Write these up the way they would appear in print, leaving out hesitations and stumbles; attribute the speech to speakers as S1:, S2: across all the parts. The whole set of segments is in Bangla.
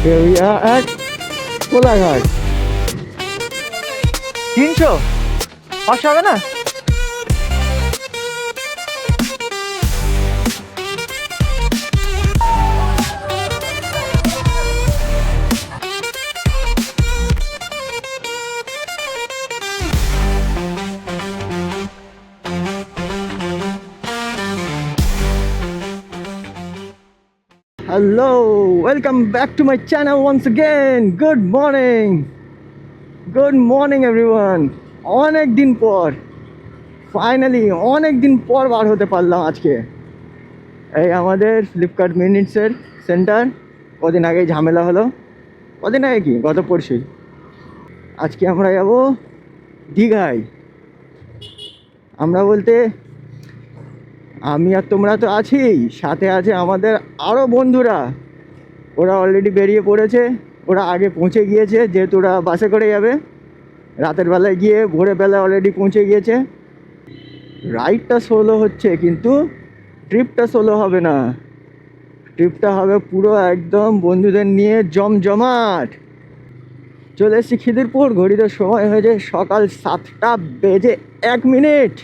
S1: Here we are at Kolaghat. 300 500 হবে না? Hello, welcome back to my channel once again. Good morning everyone. অনেক দিন পর ফাইনালি অনেক দিন পর বার হতে পারলাম আজকে। এই আমাদের ফ্লিপকার্ট মিনিটসের সেন্টার কদিন আগে ঝামেলা হলো, কদিন আগে কি গত পরশুই। আজকে আমরা যাব দীঘায়। আমরা বলতে আমি আর তোমরা তো আছি, সাথে আছে আমাদের আরও বন্ধুরা। ওরা অলরেডি বেরিয়ে পড়েছে, ওরা আগে পৌঁছে গিয়েছে, যেহেতু ওরা বাসে করে যাবে। রাতের বেলায় গিয়ে ভোরের বেলায় অলরেডি পৌঁছে গিয়েছে। রাইডটা সোলো হচ্ছে কিন্তু ট্রিপটা সোলো হবে না, ট্রিপটা হবে পুরো একদম বন্ধুদের নিয়ে জমজমাট। চলে এসেছি খিদিরপুর। ঘড়িতে সময় হয়েছে সকাল 7:01।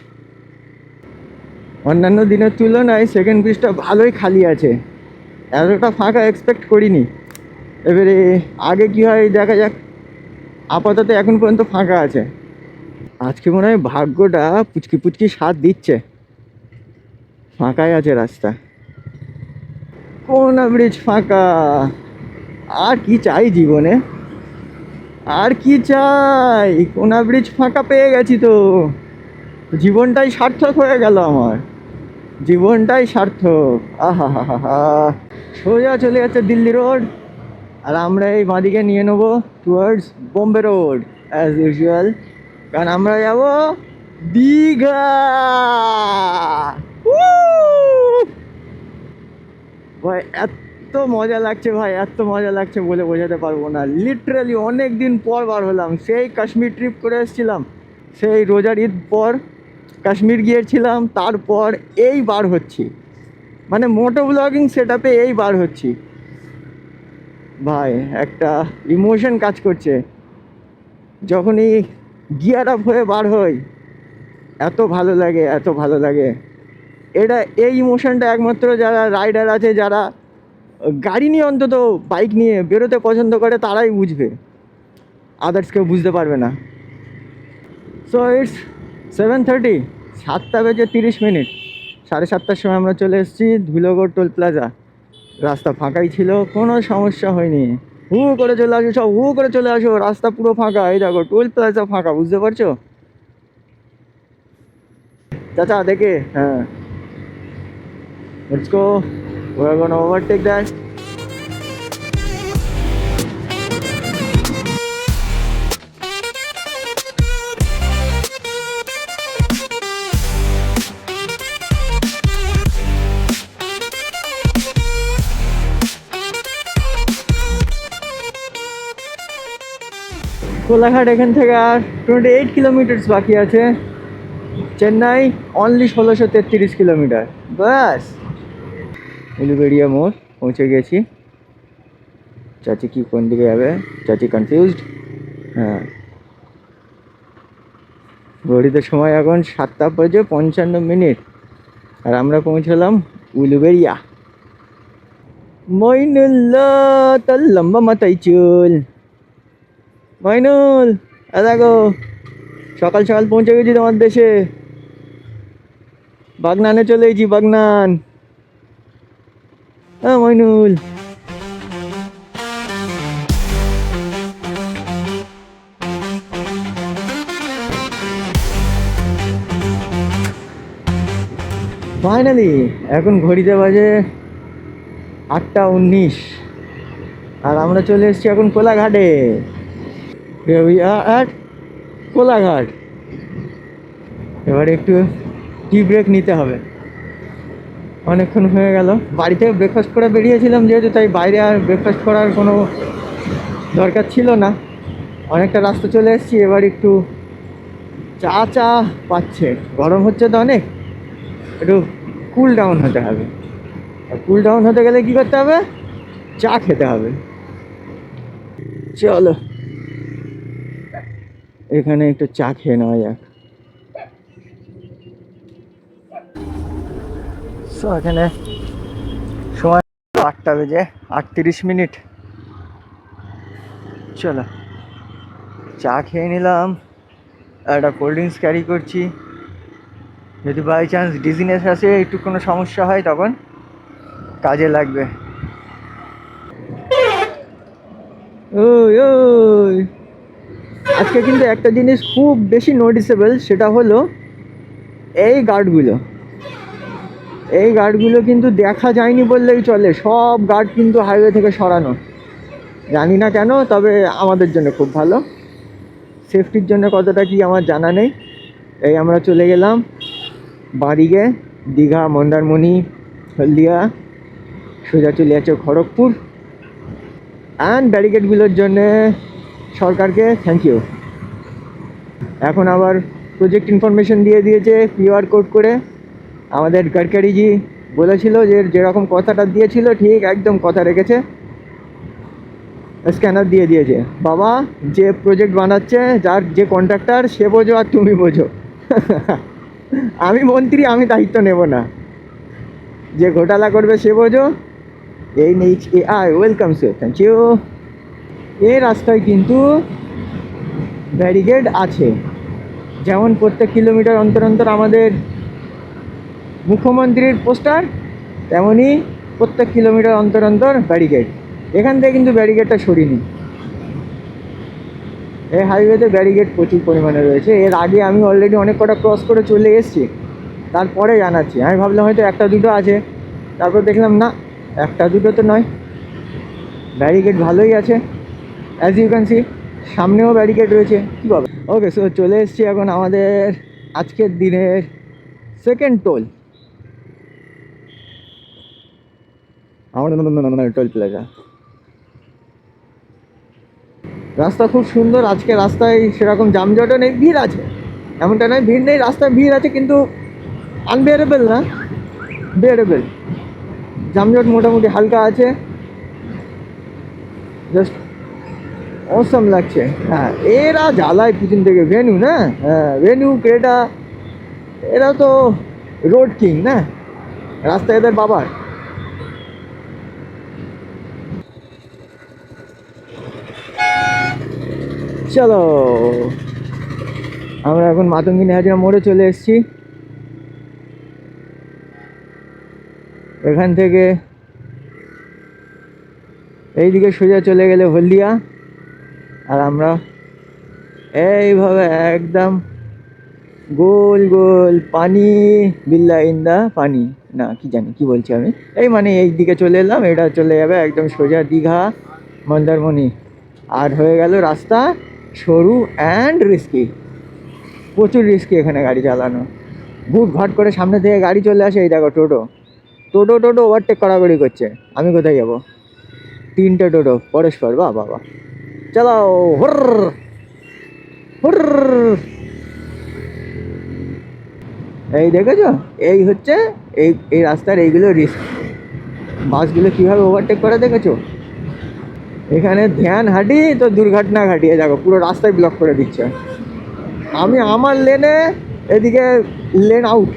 S1: অন্যান্য দিনের তুলনায় সেকেন্ড ব্রিজটা ভালোই খালি আছে, এতটা ফাঁকা এক্সপেক্ট করিনি। এবারে আগে কি হয় দেখা যাক। আপাতত এখন পর্যন্ত ফাঁকা আছে। আজকে মনে হয় ভাগ্যটা পুচকি পুচকি সাথ দিচ্ছে, ফাঁকাই আছে রাস্তা। কোন ব্রিজ ফাঁকা, আর কি চাই জীবনে, আর কি চাই। কোনা ব্রিজ ফাঁকা পেয়ে গেছি তো জীবনটাই সার্থক হয়ে গেল আমার, জীবনটাই সার্থক। আহা হা হা হা। সোজা চলে যাচ্ছে দিল্লি রোড, আর আমরা এই বাঁদিকে নিয়ে নেবো towards Bombay road as usual, কারণ আমরা যাব দীঘা। ভাই এত মজা লাগছে, ভাই এত মজা লাগছে বলে বোঝাতে পারবো না। লিটারালি অনেক দিন পর বার হলাম। সেই কাশ্মীর ট্রিপ করে এসেছিলাম, সেই রোজার ঈদ পর কাশ্মীর গিয়েছিলাম, তারপর এই বার হচ্ছি, মানে মোটো ব্লগিং সেট আপে এই বার হচ্ছি। ভাই একটা ইমোশন কাজ করছে যখনই গিয়ার আপ হয়ে বার হই, এত ভালো লাগে, এত ভালো লাগে। এটা এই ইমোশনটা একমাত্র যারা রাইডার আছে, যারা গাড়ি নিয়ে অন্তত বাইক নিয়ে বেরোতে পছন্দ করে, তারাই বুঝবে, আদার্স কেউ বুঝতে পারবে না। So it's 7:30, 7:30। 7:30টার সময় আমরা চলে এসেছি ধুলোগড় টোল প্লাজা। রাস্তা ফাঁকাই ছিল, কোনো সমস্যা হয়নি। হু করে চলে আসো, সব হু করে চলে আসো, রাস্তা পুরো ফাঁকা। এই দেখো টোল প্লাজা ফাঁকা, বুঝতে পারছো চাচা? দেখে হ্যাঁ, let's go, we are gonna overtake that. Kolaghat এখান থেকে আর 28 কিলোমিটার্স বাকি আছে। Chennai only 1633 kilometre. ব্যাস উলুবেড়িয়া মোড় পৌঁছে গেছি। চাচি কি কোন দিকে যাবে, চাচি কনফিউজড। হ্যাঁ, ঘড়িতে সময় এখন 7:55, আর আমরা পৌঁছলাম উলুবেড়িয়া। মইনুল্লাহ তার লম্বা মাথায় চুল। মইনুল, দেখো সকাল সকাল পৌঁছে গেছি তোমার দেশে। বাগনানে চলে গেছি, বাগনান। হ্যাঁ মইনুল, ফাইনালি এখন ঘড়িতে বাজে 8:19, আর আমরা চলে এসেছি এখন কোলাঘাটে। কোলাঘাট। এবারে একটু টি ব্রেক নিতে হবে, অনেকক্ষণ হয়ে গেল। বাড়ি থেকে ব্রেকফাস্ট করে বেরিয়েছিলাম যেহেতু, তাই বাইরে আর ব্রেকফাস্ট করার কোনো দরকার ছিল না। অনেকটা রাস্তা চলে এসেছি, এবার একটু চা পাচ্ছে, গরম হচ্ছে তো অনেক, একটু কুল ডাউন হতে হবে। আর কুল ডাউন হতে গেলে কী করতে হবে? চা খেতে হবে। চলো এখানে একটু চা খেয়ে নেওয়া যাক। সো এখানে সময় 8:38। চলো চা খেয়ে নিলাম, একটা কোল্ড ড্রিঙ্কস ক্যারি করছি, যদি বাই চান্স ডিজিনেস আসে, একটু কোনো সমস্যা হয় তখন কাজে লাগবে। ওই ওই আজকে কিন্তু একটা জিনিস খুব বেশি নোটিসেবল, সেটা হলো এই গার্ডগুলো কিন্তু দেখা যায়নি বললেই চলে। সব গার্ড কিন্তু হাইওয়ে থেকে সরানো, জানি না কেন, তবে আমাদের জন্য খুব ভালো। সেফটির জন্য কতটা কি আমার জানা নেই। এই আমরা চলে গেলাম বাঁদিকে, দীঘা, মন্দারমণি, হলদিয়া, সোজা চলে যাচ্ছে খড়গপুর। অ্যান্ড ব্যারিকেডগুলোর জন্যে সরকারকে থ্যাংক ইউ। এখন আবার প্রজেক্ট ইনফরমেশন দিয়ে দিয়েছে কিউআর কোড করে। আমাদের গডকারিজি বলেছিল যে যেরকম কথাটা দিয়েছিল ঠিক একদম কথা রেখেছে, স্ক্যানার দিয়ে দিয়েছে। বাবা যে প্রজেক্ট বানাচ্ছে, যার যে কন্ট্রাক্টর, সে বোঝো আর তুমি বোঝো। আমি মন্ত্রী, আমি দায়িত্ব নেব না, যে ঘোটালা করবে সে বোঝো। এই নেই আই ওয়েলকাম সে, থ্যাংক ইউ। এই রাস্তায় কিন্তু ব্যারিকেড আছে, যেমন প্রত্যেক কিলোমিটার অন্তর অন্তর আমাদের মুখ্যমন্ত্রীর পোস্টার, তেমনই প্রত্যেক কিলোমিটার অন্তর অন্তর ব্যারিকেড। এখান থেকে কিন্তু ব্যারিকেডটা সরিনি। এই হাইওয়েতে ব্যারিকেড প্রচুর পরিমাণে রয়েছে। এর আগে আমি অলরেডি অনেক কটা ক্রস করে চলে এসেছি, তারপরে জানাচ্ছি। আমি ভাবলাম হয়তো একটা দুটো আছে, তারপর দেখলাম না, একটা দুটো তো নয়, ব্যারিকেড ভালোই আছে। অ্যাজ ইউ ক্যান সি, সামনেও ব্যারিকেড রয়েছে। কী পাবে। ওকে, সো চলে এসেছি এখন আমাদের আজকের দিনের সেকেন্ড টোল, আমাদের টোল প্লাজা। রাস্তা খুব সুন্দর আজকে, রাস্তায় সেরকম যানজটও নেই, ভিড় আছে এমনটা নয়, ভিড় নেই, রাস্তায় ভিড় আছে কিন্তু আনবিয়ারেবল না, বিয়ারেবল। যানজট মোটামুটি হালকা আছে, জাস্ট অসম লাগছে। হ্যাঁ, এরা জ্বালায় পিছন থেকে, ভেনু না, হ্যাঁ ভেনু, ক্রেটা, এরা তো রোড কিং না, রাস্তা এদের বাবার। চলো আমরা এখন মাতঙ্গিনী হাজরা মোড়ে চলে এসেছি। এখান থেকে এইদিকে সোজা চলে গেলে হলদিয়া, আর আমরা এইভাবে একদম গোল গোল পানি, বিল্লা ইন্দা পানি, না কি জানি কি বলছি আমি, এই মানে এই দিকে চলে এলাম। এটা চলে যাবে একদম সোজা দীঘা, মন্দারমণি। আর হয়ে গেল রাস্তা সরু অ্যান্ড রিস্কি, প্রচুর রিস্কি এখানে গাড়ি চালানো। ভুট ভাট করে সামনে থেকে গাড়ি চলে আসে, এই দেখো টোটো, টোটো টোটো ওভারটেক করাকরি করছে। আমি কোথায় যাবো, তিনটে টোটো পরস্পর, বাহ বাবা, চালাও হুর হুর। এই দেখেছো, এই হচ্ছে এই এই রাস্তার এইগুলো রিস্ক। বাসগুলো কীভাবে ওভারটেক করে দেখেছো। এখানে ধ্যান হাঁটি তো দুর্ঘটনা ঘাটিয়ে, দেখো পুরো রাস্তায় ব্লক করে দিচ্ছে। আমি আমার লেনে, এদিকে লেন আউট।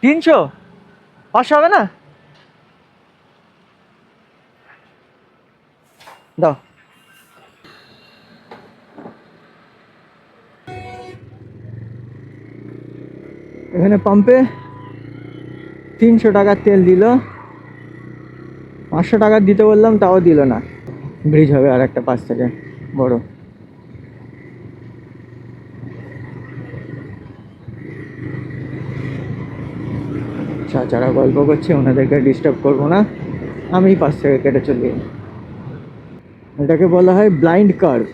S1: 300 500 হবে না, দাও। এখানে পাম্পে 300 টাকার তেল দিল, 500 টাকা দিতে বললাম তাও দিল না। ব্রিজ হবে আর একটা পাশ থেকে বড়। চাচারা গল্প করছে, ওনাদেরকে ডিস্টার্ব করবো না, আমি পাশ থেকে কেটে চলি। এটাকে বলা হয় ব্লাইন্ড কার্ভ।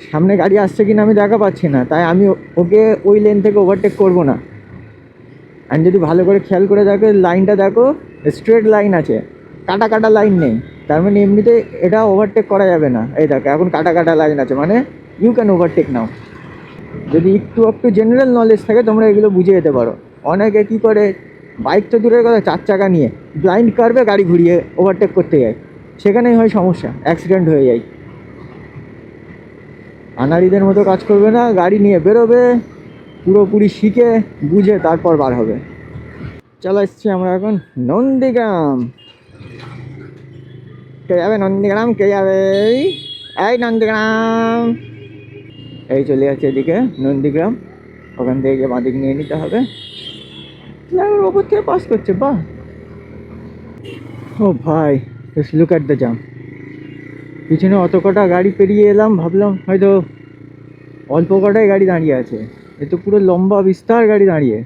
S1: সামনে গাড়ি আসছে কিনা আমি দেখা পাচ্ছি না, তাই আমি ওকে ওই লেন থেকে ওভারটেক করবো না। আর যদি ভালো করে খেয়াল করে দেখো, লাইনটা দেখো, স্ট্রেট লাইন আছে, কাটা কাটা লাইন নেই। তার মানে এমনিতে এটা ওভারটেক করা যাবে না। এই দেখো এখন কাটা কাটা লাইন আছে, মানে ইউ ক্যান ওভারটেক নাও। যদি একটু জেনারেল নলেজ থাকে তোমরা এগুলো বুঝে যেতে পারো। অনেকে কী করে, বাইক তো দূরের কথা, 4 চাকা নিয়ে ব্লাইন্ড কার্ভে গাড়ি ঘুরিয়ে ওভারটেক করতে যায়, সেখানেই হয় সমস্যা, অ্যাক্সিডেন্ট হয়ে যায়। আনাড়িদের মতো কাজ করবে না, গাড়ি নিয়ে বেরোবে, পুরোপুরি শিখে বুঝে তারপর বার হবে। চলে এসছি আমরা এখন নন্দীগ্রাম। কে যাবে নন্দীগ্রাম, কে যাবে? এই নন্দীগ্রাম, এই চলে যাচ্ছে এদিকে নন্দীগ্রাম। ওখান থেকে গিয়ে বাঁদিক নিয়ে নিতে হবে। ফ্লাইওভার ওপর থেকে পাস করছে, বাহ। ও ভাই, জাস্ট লুক অ্যাট দ্য জাম। পিছনে অত কটা গাড়ি পেরিয়ে এলাম, ভাবলাম হয়তো অল্প কটাই গাড়ি দাঁড়িয়ে আছে, এ তো পুরো লম্বা বিস্তার গাড়ি দাঁড়িয়ে।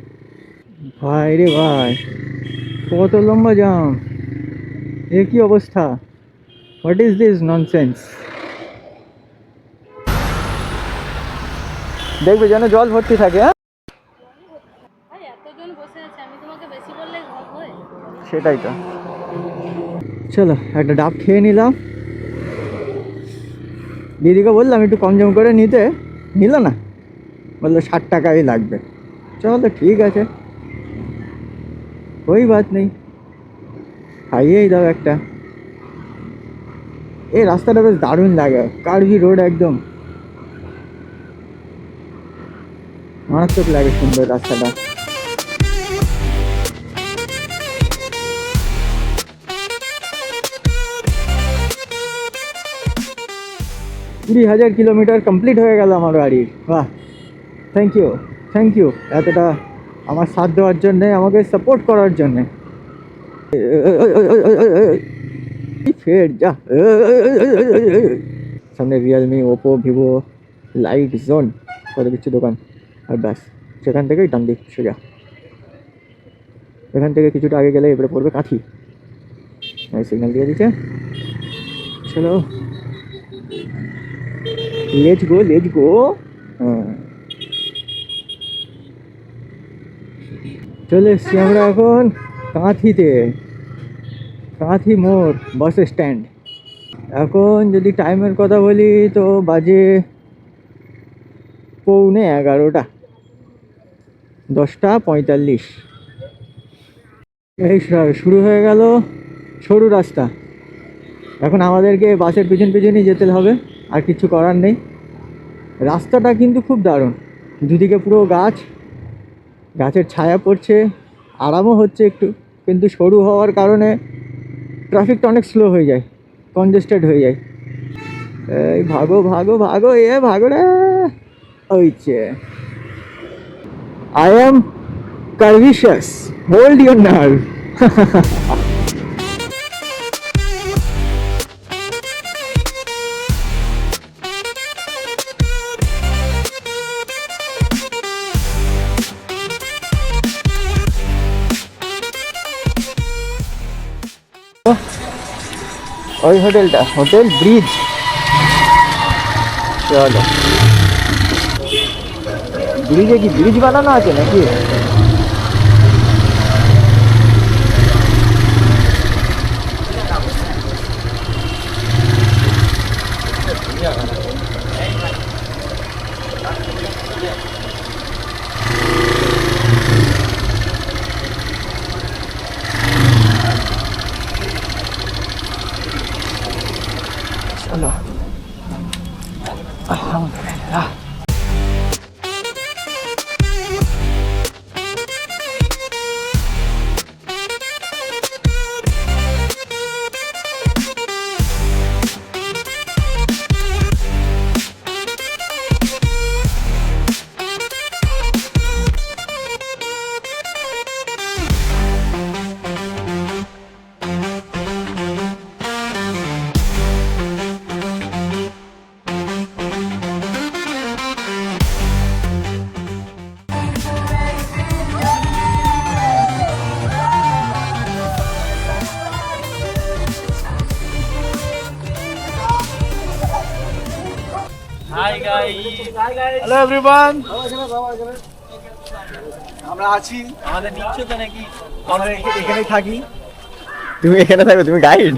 S1: ভাই রে ভাই, কত লম্বা জাম, এ কি অবস্থা! What is this nonsense! দেখবে যেন জল ভর্তি থাকে। হ্যাঁ, সেটাই তো। চলো একটা ডাব খেয়ে নিলাম। দিদিকে বললাম একটু কম জম করে নিতে, নিল না, বললো 60 টাকাই লাগবে। চলো ঠিক আছে, कोई बात नहीं, খাইয়েই দাও একটা। এই রাস্তাটা বেশ দারুণ লাগে, কার্ভি রোড, একদম মারাত্মক লাগে, সুন্দর রাস্তাটা। 20,000 কিলোমিটার কমপ্লিট হয়ে গেল আমার গাড়ির। বাহ, থ্যাংক ইউ, থ্যাংক ইউ এতটা আমার সাথ দেওয়ার জন্যে, আমাকে সাপোর্ট করার জন্যে। ফের যা, সামনে Realme, Oppo, Vivo, light, zone, কত কিছু দোকান। আর ব্যাস, সেখান থেকেই ডান দিক সোজা। এখান থেকে কিছুটা আগে গেলে এবারে পড়বে কাঁথি। সিগন্যাল দিয়ে দিচ্ছে, চলো লেটস গো, লেটস গো। হ্যাঁ, চলে এসছি আমরা এখন কাঁথিতে, কাঁথি মোড় বাস স্ট্যান্ড। এখন যদি টাইমের কথা বলি তো বাজে 11:45, 10:45। এই শুরু হয়ে গেল সরু রাস্তা। এখন আমাদেরকে বাসের পিছন পিছনই যেতে হবে, আর কিছু করার নেই। রাস্তাটা কিন্তু খুব দারুণ, দুদিকে পুরো গাছ, গাছের ছায়া পড়ছে, আরামও হচ্ছে একটু, কিন্তু সরু হওয়ার কারণে ট্রাফিকটা অনেক স্লো হয়ে যায়, কনজেস্টেড হয়ে যায়। এই ভাগো ভাগো ভাগো, এ ভাগো রে, ওইছে। I am curvaceous, hold your nerve. ওই হোটেলটা, হোটেল ব্রিজ। চলো, ব্রিজে কি ব্রিজ বানানো আছে নাকি? চলো, আলহামদুলিল্লাহ।
S2: Hi guys, hello everyone. আমরা আছি, আমাদের নিচ্ছ তো নাকি? আমরা এখানেই থাকি।
S1: তুমি এখানে থাকো, তুমি গাইড।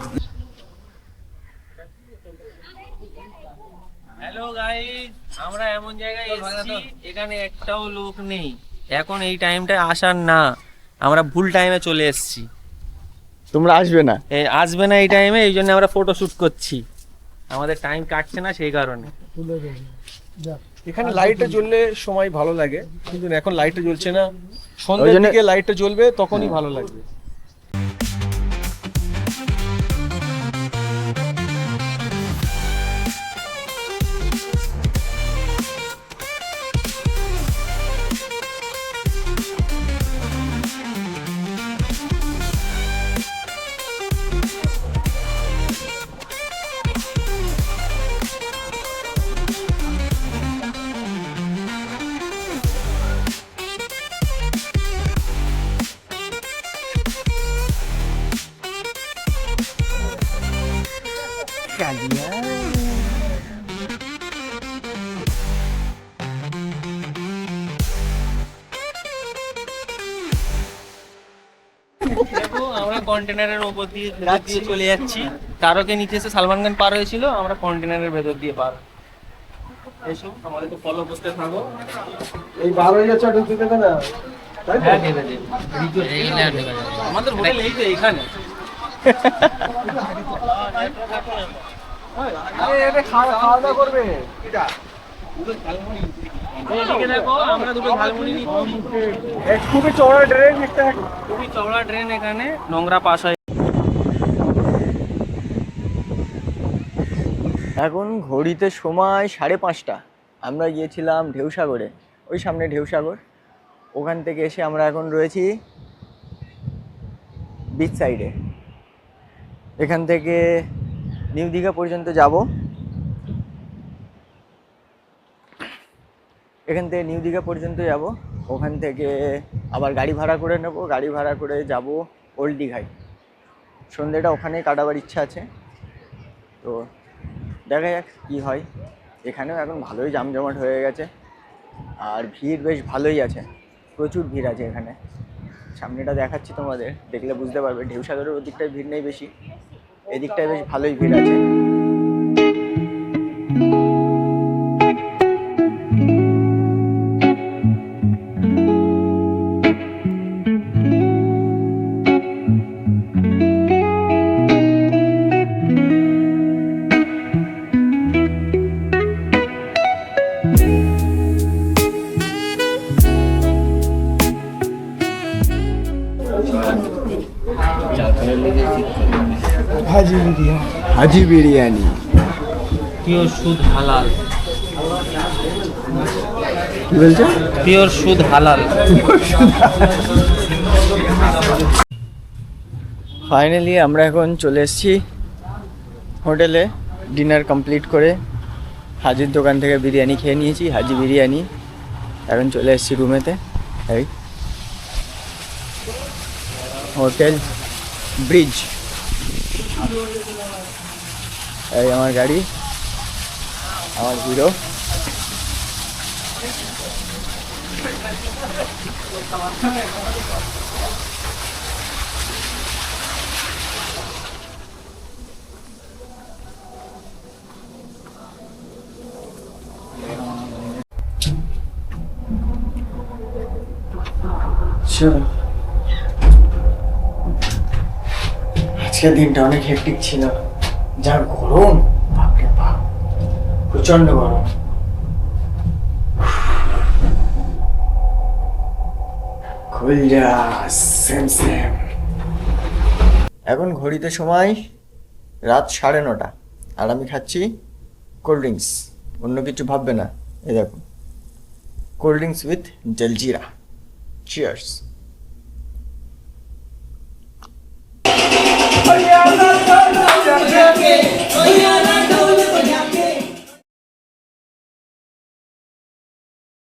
S2: হ্যালো গাইস, আমরা এমন জায়গায় এসেছি এখানে একটাও লোক নেই। এখন এই টাইমটা আসার না, আমরা ভুল টাইমে চলে এসেছি।
S1: তোমরা আসবে না?
S2: আসবে না এই টাইমে, এই জন্য আমরা ফটো শুট করছি। আমাদের টাইম কাটছে না সেই কারণে।
S3: এখানে লাইটটা জ্বললে সময় ভালো লাগে, কিন্তু এখন লাইটটা জ্বলছে না।
S1: ওই
S3: সন্ধ্যার
S1: জন্য-
S3: দিকে লাইটটা জ্বলবে, তখনই ভালো লাগবে।
S2: দেখো আমরা কন্টেনারের উপর দিয়ে ভেতর দিয়ে চলে যাচ্ছি। তারকে নিচে এসে সালমান খান পার হয়েছিল, আমরা কন্টেনারের ভেতর দিয়ে পার। এসো আমাদের তো ফলো করতে থাকো।
S3: এই 12,000 ঢুকতে দেবে না?
S2: হ্যাঁ দেবে দেবে। আমাদের হোটেল এই তো এইখানে।
S3: আরে এটা খাওয়া দাওয়া করবে।
S2: এদিকে দেখো আমরা দুটো ঝালমুড়ি নিচ্ছি।
S3: খুবই চওড়া ড্রেন একটা।
S2: খুবই চওড়া ড্রেন, এখানে নোংরা পাস হয়।
S1: এখন ঘড়িতে সময় 5:30। আমরা গিয়েছিলাম ঢেউসাগরে, ওই সামনে ঢেউসাগর। ওখান থেকে এসে আমরা এখন রয়েছি বিচ সাইডে। এখান থেকে নিউ দীঘা পর্যন্ত যাব। এখান থেকে নিউ দীঘা পর্যন্ত যাব, ওখান থেকে আবার গাড়ি ভাড়া করে নেব, গাড়ি ভাড়া করে যাব ওল্ড দীঘায়। সন্ধ্যেটা ওখানেই কাটাবার ইচ্ছা আছে, তো দেখা যাক কী হয়। এখানেও এখন ভালোই জামজমাট হয়ে গেছে, আর ভিড় বেশ ভালোই আছে, প্রচুর ভিড় আছে এখানে। সামনেটা দেখাচ্ছি তোমাদের, দেখলে বুঝতে পারবে। ঢেউসাগরের ওদিকটায় ভিড় নেই বেশি, এদিকটায় বেশ ভালোই ভিড় আছে। হাজি বিরিয়ানি
S2: পিওর সুদ হালাল।
S1: কি বলছো?
S2: পিওর সুদ হালাল।
S1: ফাইনালি আমরা এখন চলে এসেছি হোটেলে। ডিনার কমপ্লিট করে হাজির দোকান থেকে বিরিয়ানি খেয়ে নিয়েছি, হাজি বিরিয়ানি। এখন চলে এসেছি রুমেতে। এই হোটেল ব্রিজ, এই আমার গাড়ি, আমার হিরো। চল, আজকের দিনটা অনেক হেক্টিক ছিল। যা গরম, বাপরে বাপ, প্রচন্ড গরম। খুল যা সেম সেম। এখন ঘড়িতে সময় রাত 9:30, আর আমি খাচ্ছি কোল্ড ড্রিঙ্কস। অন্য কিছু ভাববে না, এই দেখো, cold drinks with jaljeera. Cheers.